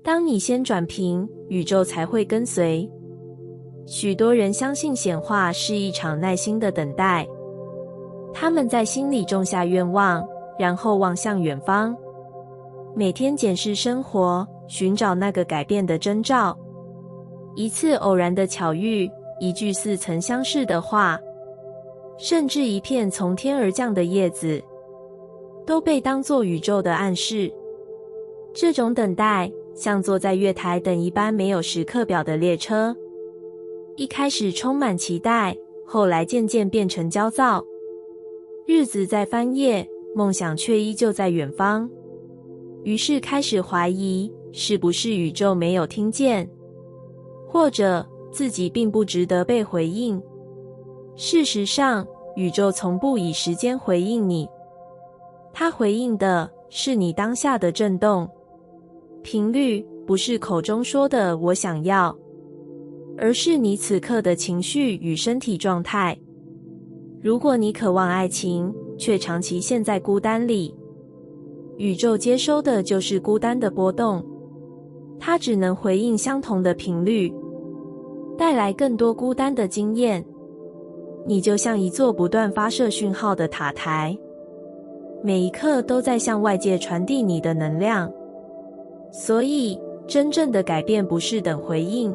当你先转平，宇宙才会跟随。许多人相信显化是一场耐心的等待，他们在心里种下愿望，然后望向远方，每天检视生活，寻找那个改变的征兆。一次偶然的巧遇，一句似曾相识的话，甚至一片从天而降的叶子，都被当作宇宙的暗示。这种等待像坐在月台等一班没有时刻表的列车，一开始充满期待，后来渐渐变成焦躁。日子在翻页，梦想却依旧在远方。于是开始怀疑，是不是宇宙没有听见，或者自己并不值得被回应。事实上，宇宙从不以时间回应你，它回应的是你当下的震动频率，不是口中说的我想要，而是你此刻的情绪与身体状态。如果你渴望爱情，却长期陷在孤单里，宇宙接收的就是孤单的波动，它只能回应相同的频率，带来更多孤单的经验。你就像一座不断发射讯号的塔台，每一刻都在向外界传递你的能量。所以，真正的改变不是等回应，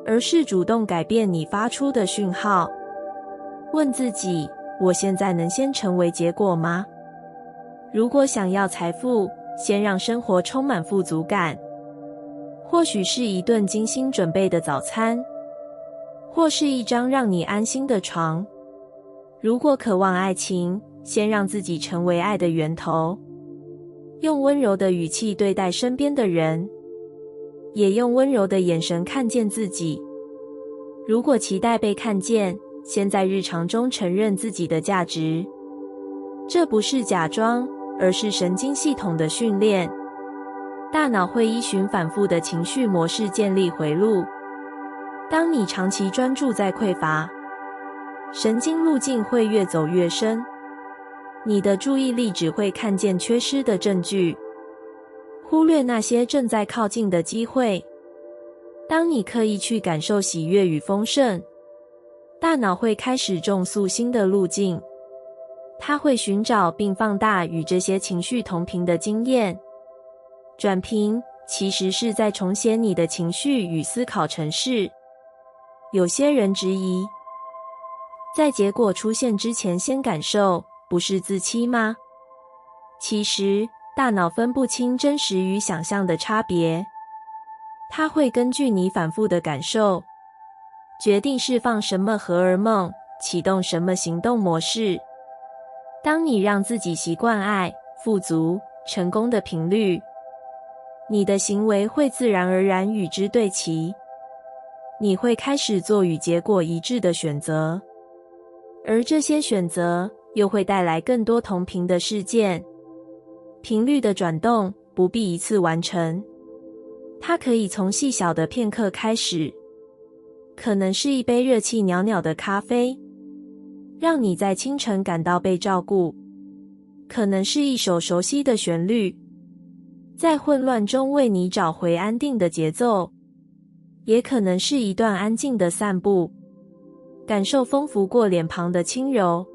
而是主动改变你发出的讯号。问自己，我现在能先成为结果吗？如果想要财富，先让生活充满富足感。或许是一顿精心准备的早餐，或是一张让你安心的床。如果渴望爱情，先让自己成为爱的源头。用温柔的语气对待身边的人，也用温柔的眼神看见自己。如果期待被看见，先在日常中承认自己的价值。这不是假装，而是神经系统的训练。大脑会依循反复的情绪模式建立回路。当你长期专注在匮乏，神经路径会越走越深，你的注意力只会看见缺失的证据，忽略那些正在靠近的机会。当你刻意去感受喜悦与丰盛，大脑会开始重塑新的路径，它会寻找并放大与这些情绪同频的经验。转频其实是在重写你的情绪与思考程式。有些人质疑，在结果出现之前先感受，不是自欺吗？其实，大脑分不清真实与想象的差别，它会根据你反复的感受，决定释放什么荷尔蒙，启动什么行动模式。当你让自己习惯爱、富足、成功的频率，你的行为会自然而然与之对齐。你会开始做与结果一致的选择，而这些选择又会带来更多同频的事件。频率的转动不必一次完成，它可以从细小的片刻开始，可能是一杯热气袅袅的咖啡，让你在清晨感到被照顾；可能是一首熟悉的旋律，在混乱中为你找回安定的节奏；也可能是一段安静的散步，感受风拂过脸庞的轻柔。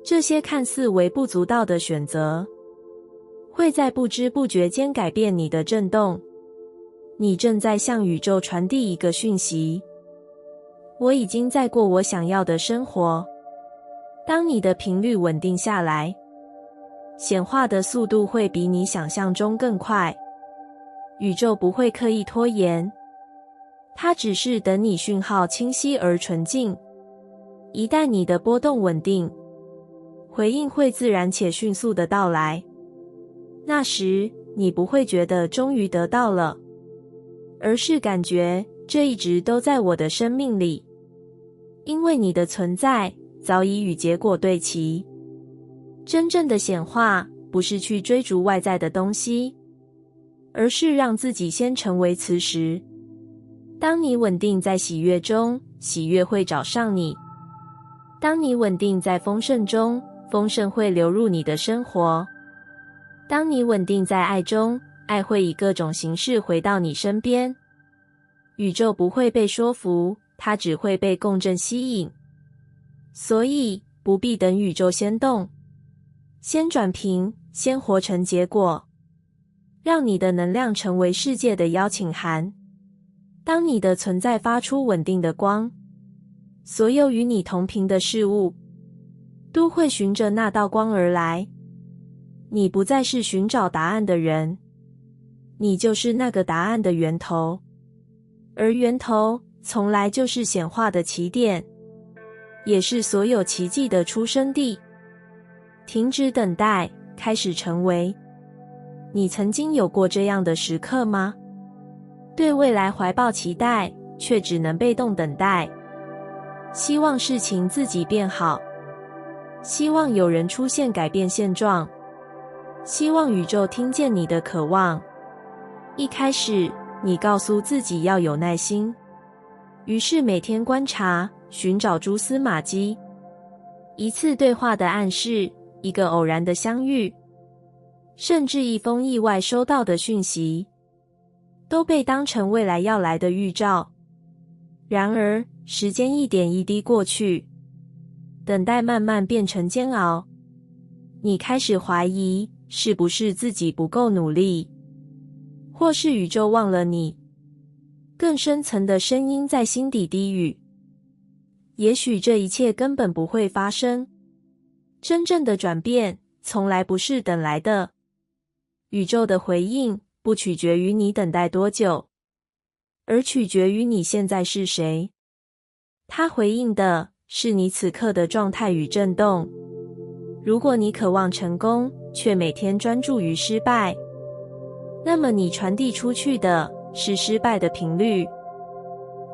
这些看似微不足道的选择，会在不知不觉间改变你的振动。你正在向宇宙传递一个讯息：我已经在过我想要的生活。当你的频率稳定下来，显化的速度会比你想象中更快。宇宙不会刻意拖延，它只是等你讯号清晰而纯净。一旦你的波动稳定，回应会自然且迅速的到来。那时，你不会觉得终于得到了，而是感觉这一直都在我的生命里，因为你的存在早已与结果对齐。真正的显化不是去追逐外在的东西，而是让自己先成为磁石。当你稳定在喜悦中，喜悦会找上你；当你稳定在丰盛中，丰盛会流入你的生活；当你稳定在爱中，爱会以各种形式回到你身边。宇宙不会被说服，它只会被共振吸引。所以不必等宇宙先动，先转频，先活成结果，让你的能量成为世界的邀请函。当你的存在发出稳定的光，所有与你同频的事物都会循着那道光而来。你不再是寻找答案的人，你就是那个答案的源头，而源头从来就是显化的起点，也是所有奇迹的出生地。停止等待，开始成为。你曾经有过这样的时刻吗？对未来怀抱期待，却只能被动等待。希望事情自己变好，希望有人出现改变现状，希望宇宙听见你的渴望。一开始，你告诉自己要有耐心，于是每天观察，寻找蛛丝马迹。一次对话的暗示，一个偶然的相遇，甚至一封意外收到的讯息，都被当成未来要来的预兆。然而，时间一点一滴过去，等待慢慢变成煎熬。你开始怀疑，是不是自己不够努力，或是宇宙忘了你。更深层的声音在心底低语，也许这一切根本不会发生。真正的转变从来不是等来的。宇宙的回应不取决于你等待多久，而取决于你现在是谁。它回应的是你此刻的状态与震动。如果你渴望成功，却每天专注于失败，那么你传递出去的是失败的频率。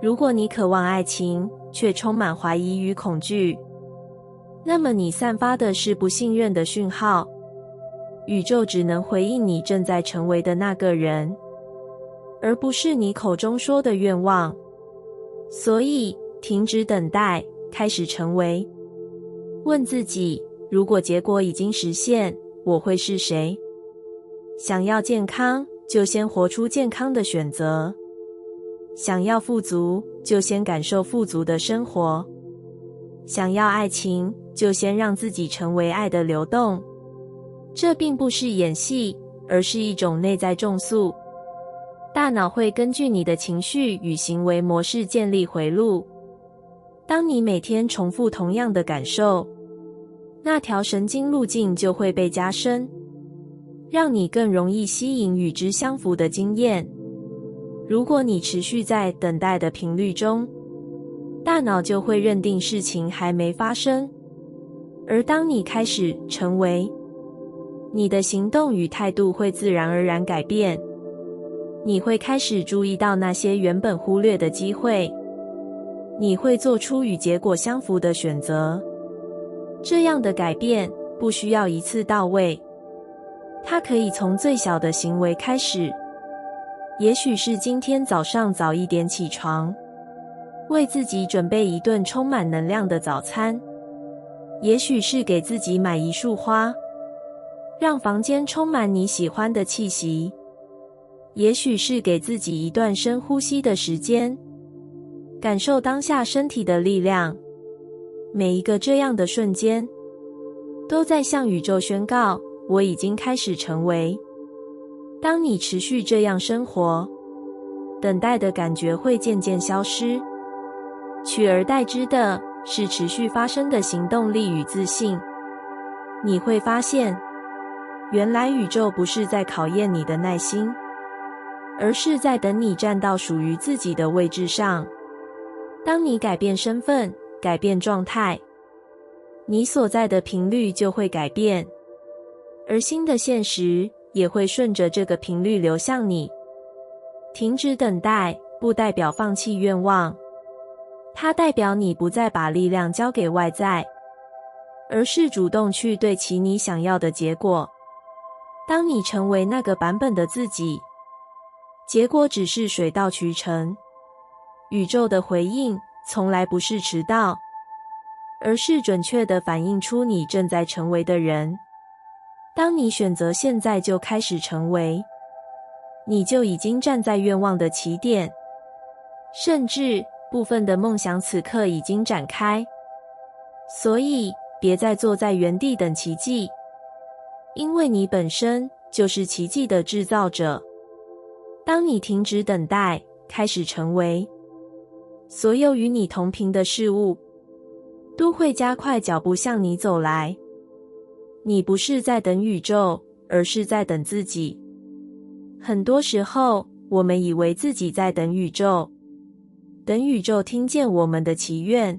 如果你渴望爱情，却充满怀疑与恐惧，那么你散发的是不信任的讯号。宇宙只能回应你正在成为的那个人，而不是你口中说的愿望。所以，停止等待，开始成为。问自己，如果结果已经实现，我会是谁？想要健康，就先活出健康的选择。想要富足，就先感受富足的生活。想要爱情，就先让自己成为爱的流动。这并不是演戏，而是一种内在重塑。大脑会根据你的情绪与行为模式建立回路。当你每天重复同样的感受，那条神经路径就会被加深，让你更容易吸引与之相符的经验。如果你持续在等待的频率中，大脑就会认定事情还没发生。而当你开始成为，你的行动与态度会自然而然改变。你会开始注意到那些原本忽略的机会，你会做出与结果相符的选择。这样的改变不需要一次到位，它可以从最小的行为开始。也许是今天早上早一点起床，为自己准备一顿充满能量的早餐；也许是给自己买一束花，让房间充满你喜欢的气息；也许是给自己一段深呼吸的时间，感受当下身体的力量。每一个这样的瞬间，都在向宇宙宣告，我已经开始成为。当你持续这样生活，等待的感觉会渐渐消失，取而代之的是持续发生的行动力与自信。你会发现，原来宇宙不是在考验你的耐心，而是在等你站到属于自己的位置上。当你改变身份，改变状态，你所在的频率就会改变，而新的现实也会顺着这个频率流向你。停止等待，不代表放弃愿望，它代表你不再把力量交给外在，而是主动去对齐你想要的结果。当你成为那个版本的自己，结果只是水到渠成。宇宙的回应从来不是迟到，而是准确地反映出你正在成为的人。当你选择现在就开始成为，你就已经站在愿望的起点，甚至部分的梦想此刻已经展开。所以，别再坐在原地等奇迹，因为你本身就是奇迹的制造者。当你停止等待，开始成为，所有与你同频的事物都会加快脚步向你走来。你不是在等宇宙，而是在等自己。很多时候，我们以为自己在等宇宙，等宇宙听见我们的祈愿，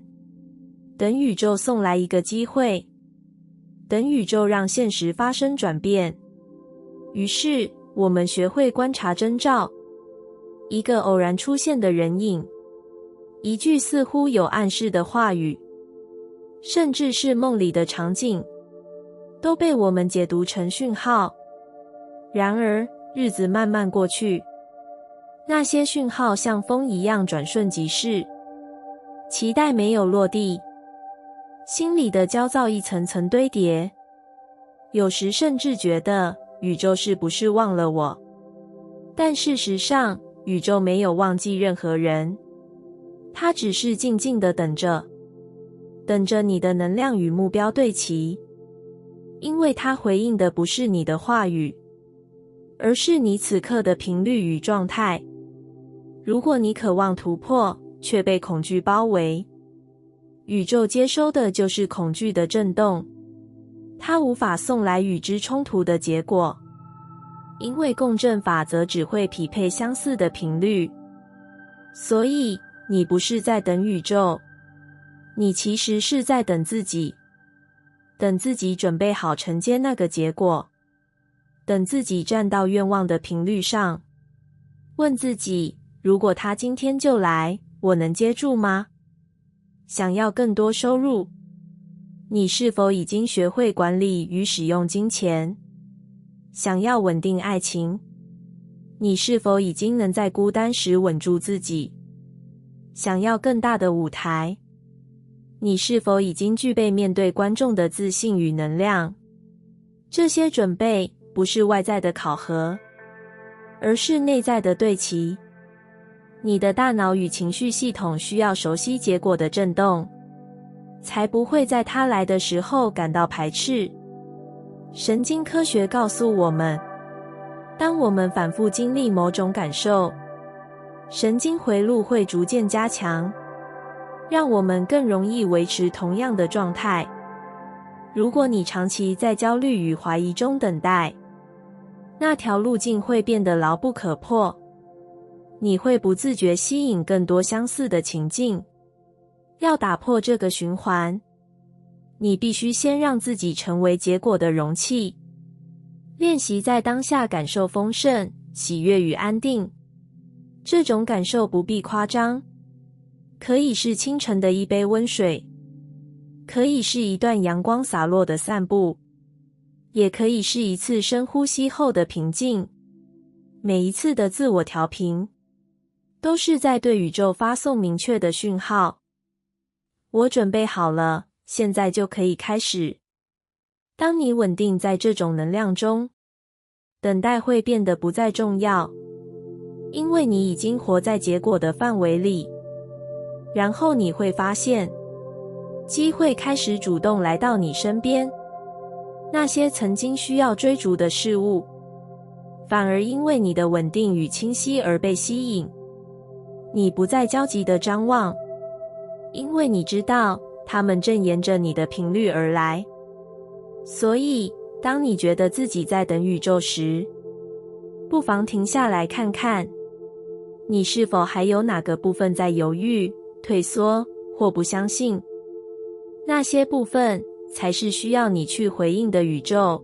等宇宙送来一个机会，等宇宙让现实发生转变。于是，我们学会观察征兆，一个偶然出现的人影，一句似乎有暗示的话语，甚至是梦里的场景，都被我们解读成讯号。然而，日子慢慢过去，那些讯号像风一样转瞬即逝，期待没有落地，心里的焦躁一层层堆叠，有时甚至觉得宇宙是不是忘了我？但事实上，宇宙没有忘记任何人，它只是静静地等着，等着你的能量与目标对齐，因为它回应的不是你的话语，而是你此刻的频率与状态。如果你渴望突破，却被恐惧包围，宇宙接收的就是恐惧的震动，它无法送来与之冲突的结果，因为共振法则只会匹配相似的频率。所以，你不是在等宇宙，你其实是在等自己，等自己准备好承接那个结果，等自己站到愿望的频率上，问自己，如果他今天就来，我能接住吗？想要更多收入，你是否已经学会管理与使用金钱？想要稳定爱情，你是否已经能在孤单时稳住自己？想要更大的舞台，你是否已经具备面对观众的自信与能量？这些准备不是外在的考核，而是内在的对齐。你的大脑与情绪系统需要熟悉结果的震动，才不会在它来的时候感到排斥。神经科学告诉我们，当我们反复经历某种感受，神经回路会逐渐加强，让我们更容易维持同样的状态。如果你长期在焦虑与怀疑中等待，那条路径会变得牢不可破，你会不自觉吸引更多相似的情境。要打破这个循环，你必须先让自己成为结果的容器，练习在当下感受丰盛、喜悦与安定。这种感受不必夸张，可以是清晨的一杯温水，可以是一段阳光洒落的散步，也可以是一次深呼吸后的平静。每一次的自我调频，都是在对宇宙发送明确的讯号。我准备好了，现在就可以开始。当你稳定在这种能量中，等待会变得不再重要，因为你已经活在结果的范围里。然后你会发现，机会开始主动来到你身边，那些曾经需要追逐的事物，反而因为你的稳定与清晰而被吸引。你不再焦急地张望，因为你知道它们正沿着你的频率而来。所以，当你觉得自己在等宇宙时，不妨停下来看看，你是否还有哪个部分在犹豫、退缩或不相信？那些部分才是需要你去回应的宇宙。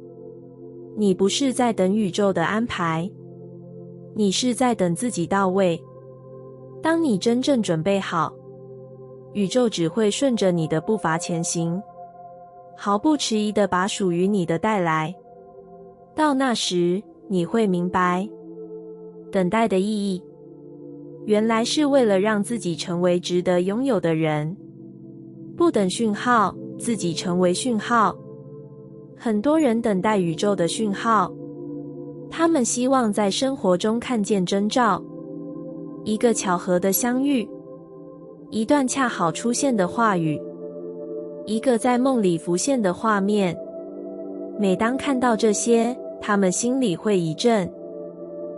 你不是在等宇宙的安排，你是在等自己到位。当你真正准备好，宇宙只会顺着你的步伐前行，毫不迟疑地把属于你的带来。到那时，你会明白，等待的意义，原来是为了让自己成为值得拥有的人。不等讯号，自己成为讯号。很多人等待宇宙的讯号，他们希望在生活中看见征兆，一个巧合的相遇，一段恰好出现的话语，一个在梦里浮现的画面。每当看到这些，他们心里会一震，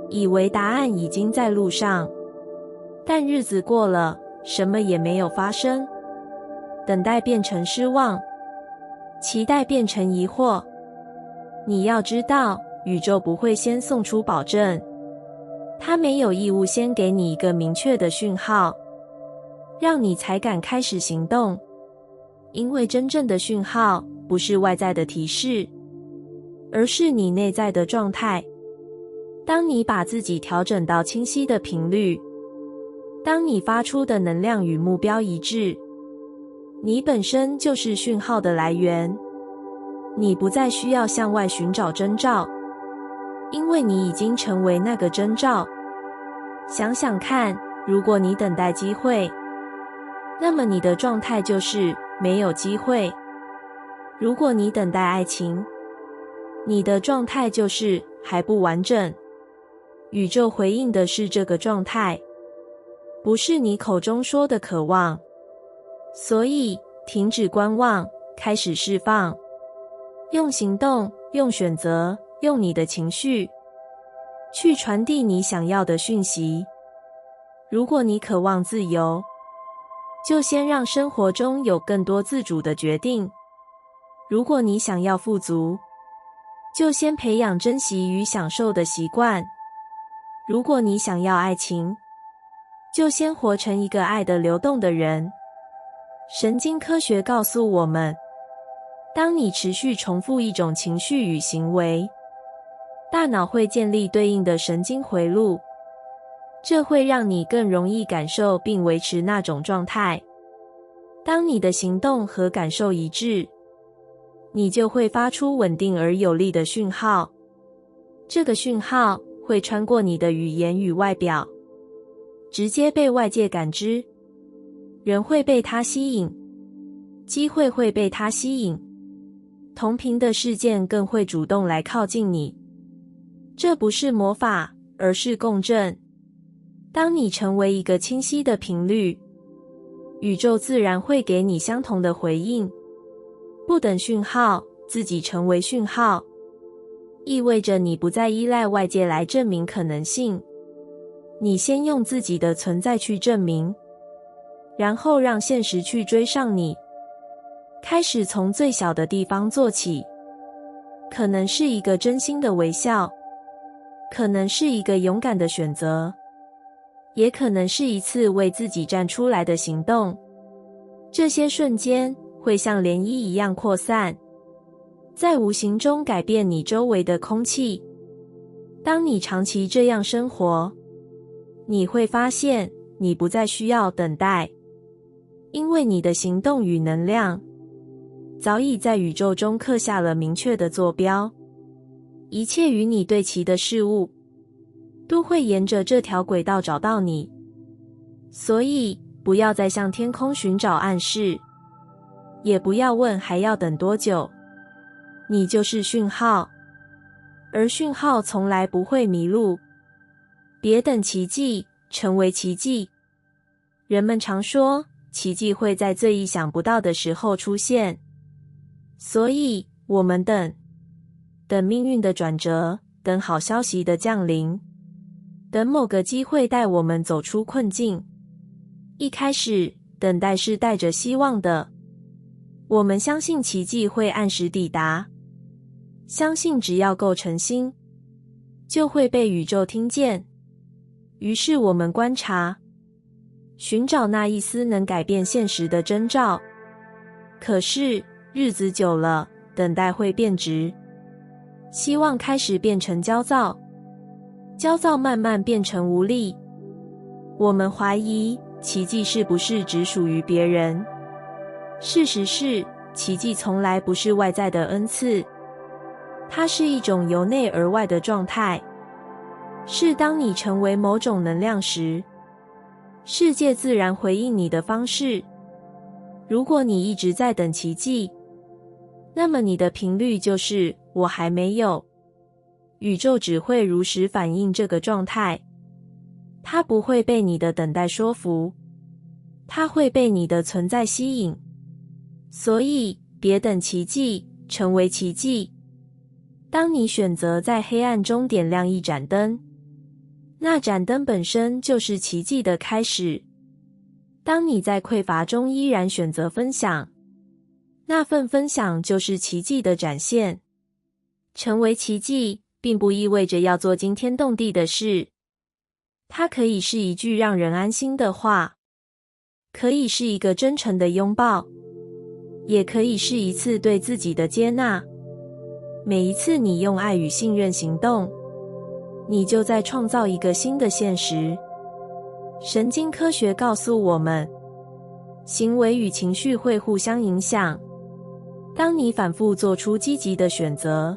以为答案已经在路上。但日子过了，什么也没有发生。等待变成失望，期待变成疑惑。你要知道，宇宙不会先送出保证，它没有义务先给你一个明确的讯号，让你才敢开始行动。因为真正的讯号不是外在的提示，而是你内在的状态。当你把自己调整到清晰的频率，当你发出的能量与目标一致，你本身就是讯号的来源。你不再需要向外寻找征兆，因为你已经成为那个征兆。想想看，如果你等待机会，那么你的状态就是没有机会。如果你等待爱情，你的状态就是还不完整。宇宙回应的是这个状态，不是你口中说的渴望。所以，停止观望，开始释放。用行动，用选择，用你的情绪，去传递你想要的讯息。如果你渴望自由，就先让生活中有更多自主的决定。如果你想要富足，就先培养珍惜与享受的习惯。如果你想要爱情，就先活成一个爱的流动的人。神经科学告诉我们，当你持续重复一种情绪与行为，大脑会建立对应的神经回路，这会让你更容易感受并维持那种状态。当你的行动和感受一致，你就会发出稳定而有力的讯号。这个讯号会穿过你的语言与外表，直接被外界感知。人会被它吸引，机会会被它吸引，同频的事件更会主动来靠近你。这不是魔法，而是共振。当你成为一个清晰的频率，宇宙自然会给你相同的回应。不等讯号，自己成为讯号，意味着你不再依赖外界来证明可能性。你先用自己的存在去证明，然后让现实去追上你。开始从最小的地方做起，可能是一个真心的微笑，可能是一个勇敢的选择，也可能是一次为自己站出来的行动。这些瞬间会像涟漪一样扩散，在无形中改变你周围的空气。当你长期这样生活，你会发现你不再需要等待，因为你的行动与能量早已在宇宙中刻下了明确的坐标。一切与你对齐的事物都会沿着这条轨道找到你。所以，不要再向天空寻找暗示，也不要问还要等多久。你就是讯号，而讯号从来不会迷路。别等奇迹，成为奇迹。人们常说，奇迹会在最意想不到的时候出现。所以，我们等命运的转折，等好消息的降临，等某个机会带我们走出困境。一开始，等待是带着希望的。我们相信奇迹会按时抵达，相信只要够诚心，就会被宇宙听见。于是我们观察，寻找那一丝能改变现实的征兆。可是，日子久了，等待会变质，希望开始变成焦躁，焦躁慢慢变成无力。我们怀疑奇迹是不是只属于别人？事实是，奇迹从来不是外在的恩赐，它是一种由内而外的状态。是当你成为某种能量时，世界自然回应你的方式。如果你一直在等奇迹，那么你的频率就是我还没有。宇宙只会如实反映这个状态，它不会被你的等待说服，它会被你的存在吸引。所以，别等奇迹，成为奇迹。当你选择在黑暗中点亮一盏灯，那盏灯本身就是奇迹的开始。当你在匮乏中依然选择分享，那份分享就是奇迹的展现。成为奇迹，并不意味着要做惊天动地的事。它可以是一句让人安心的话，可以是一个真诚的拥抱，也可以是一次对自己的接纳。每一次你用爱与信任行动，你就在创造一个新的现实。神经科学告诉我们，行为与情绪会互相影响。当你反复做出积极的选择，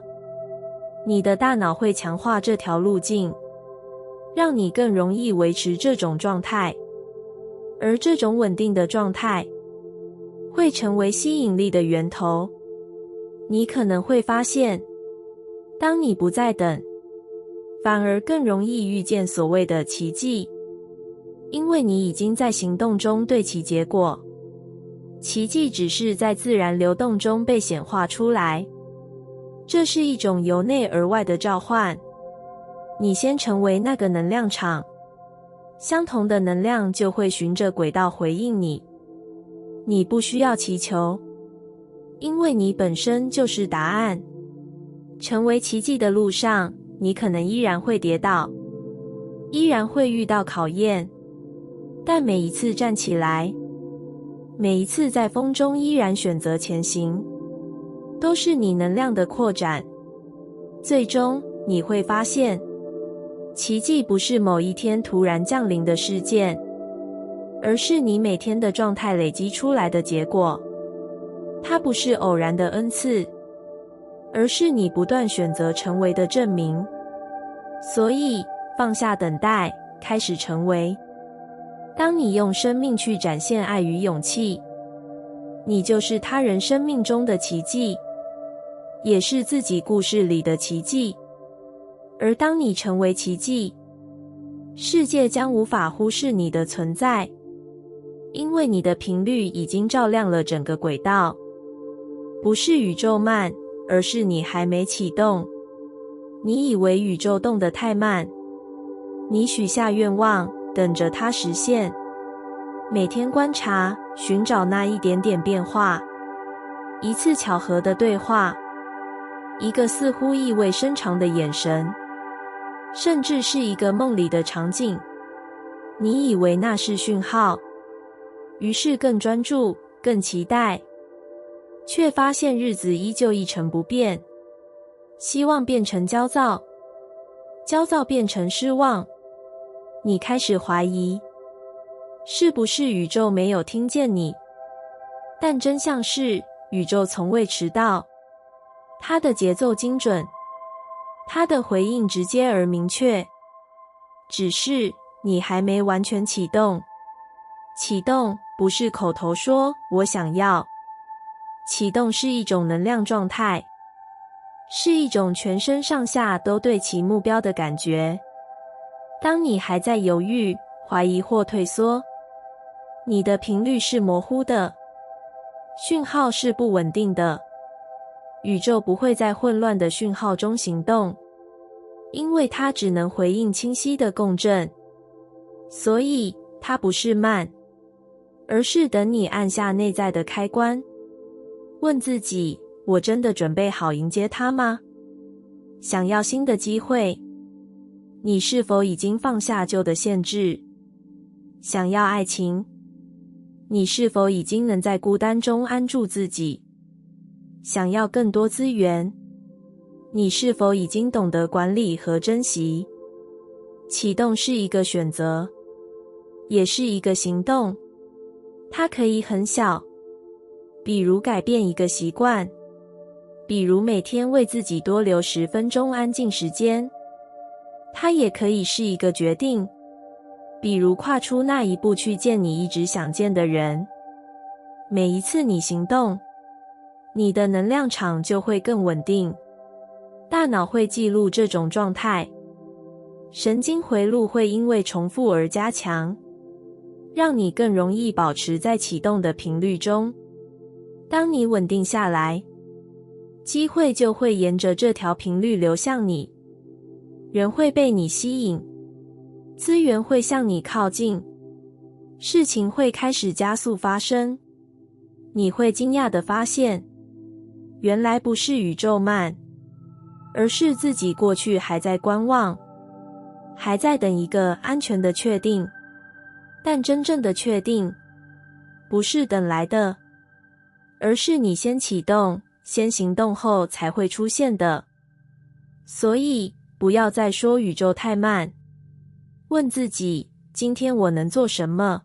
你的大脑会强化这条路径，让你更容易维持这种状态。而这种稳定的状态会成为吸引力的源头。你可能会发现，当你不再等，反而更容易遇见所谓的奇迹，因为你已经在行动中对其结果。奇迹只是在自然流动中被显化出来，这是一种由内而外的召唤。你先成为那个能量场，相同的能量就会循着轨道回应你。你不需要祈求，因为你本身就是答案。成为奇迹的路上，你可能依然会跌倒，依然会遇到考验，但每一次站起来，每一次在风中依然选择前行，都是你能量的扩展。最终，你会发现，奇迹不是某一天突然降临的事件，而是你每天的状态累积出来的结果。它不是偶然的恩赐，而是你不断选择成为的证明。所以，放下等待，开始成为。当你用生命去展现爱与勇气，你就是他人生命中的奇迹，也是自己故事里的奇迹。而当你成为奇迹，世界将无法忽视你的存在，因为你的频率已经照亮了整个轨道。不是宇宙慢，而是你还没启动。你以为宇宙动得太慢，你许下愿望，等着它实现。每天观察，寻找那一点点变化，一次巧合的对话，一个似乎意味深长的眼神，甚至是一个梦里的场景。你以为那是讯号，于是更专注，更期待，却发现日子依旧一成不变。希望变成焦躁，焦躁变成失望。你开始怀疑，是不是宇宙没有听见你？但真相是，宇宙从未迟到，它的节奏精准，它的回应直接而明确，只是你还没完全启动。启动不是口头说我想要，启动是一种能量状态，是一种全身上下都对其目标的感觉。当你还在犹豫、怀疑或退缩，你的频率是模糊的，讯号是不稳定的。宇宙不会在混乱的讯号中行动，因为它只能回应清晰的共振。所以，它不是慢，而是等你按下内在的开关，问自己：我真的准备好迎接它吗？想要新的机会，你是否已经放下旧的限制？想要爱情，你是否已经能在孤单中安住自己？想要更多资源，你是否已经懂得管理和珍惜？启动是一个选择，也是一个行动。它可以很小，比如改变一个习惯，比如每天为自己多留10分钟安静时间。它也可以是一个决定，比如跨出那一步去见你一直想见的人。每一次你行动，你的能量场就会更稳定。大脑会记录这种状态，神经回路会因为重复而加强，让你更容易保持在启动的频率中。当你稳定下来，机会就会沿着这条频率流向你，人会被你吸引，资源会向你靠近，事情会开始加速发生。你会惊讶地发现，原来不是宇宙慢，而是自己过去还在观望，还在等一个安全的确定。但真正的确定，不是等来的，而是你先启动、先行动后才会出现的。所以，不要再说宇宙太慢，问自己，今天我能做什么，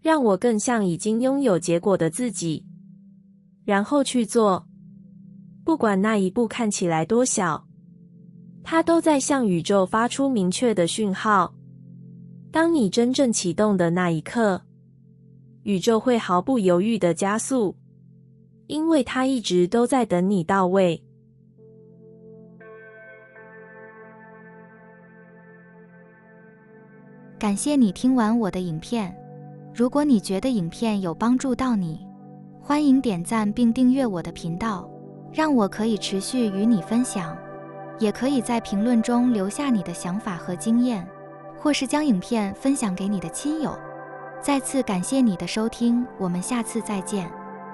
让我更像已经拥有结果的自己，然后去做。不管那一步看起来多小，它都在向宇宙发出明确的讯号。当你真正启动的那一刻，宇宙会毫不犹豫地加速，因为它一直都在等你到位。感谢你听完我的影片。如果你觉得影片有帮助到你，欢迎点赞并订阅我的频道，让我可以持续与你分享。也可以在评论中留下你的想法和经验，或是将影片分享给你的亲友。再次感谢你的收听，我们下次再见。